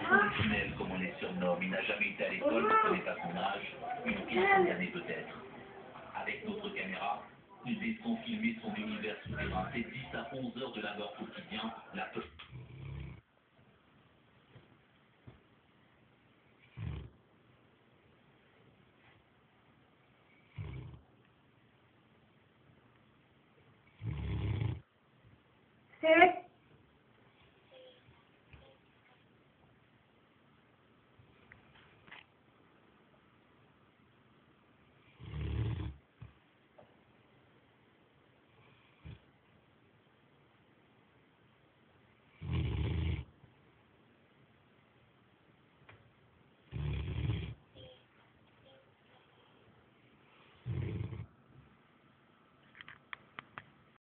Tunnel, comme on les surnomme, il n'a jamais été à l'école, ne connaît pas son âge, une quinzaine d'années peut-être. Avec notre caméra, nous laissons filmer son univers souterrain, ses 10 à 11 heures de labeur quotidien, la peur. C'est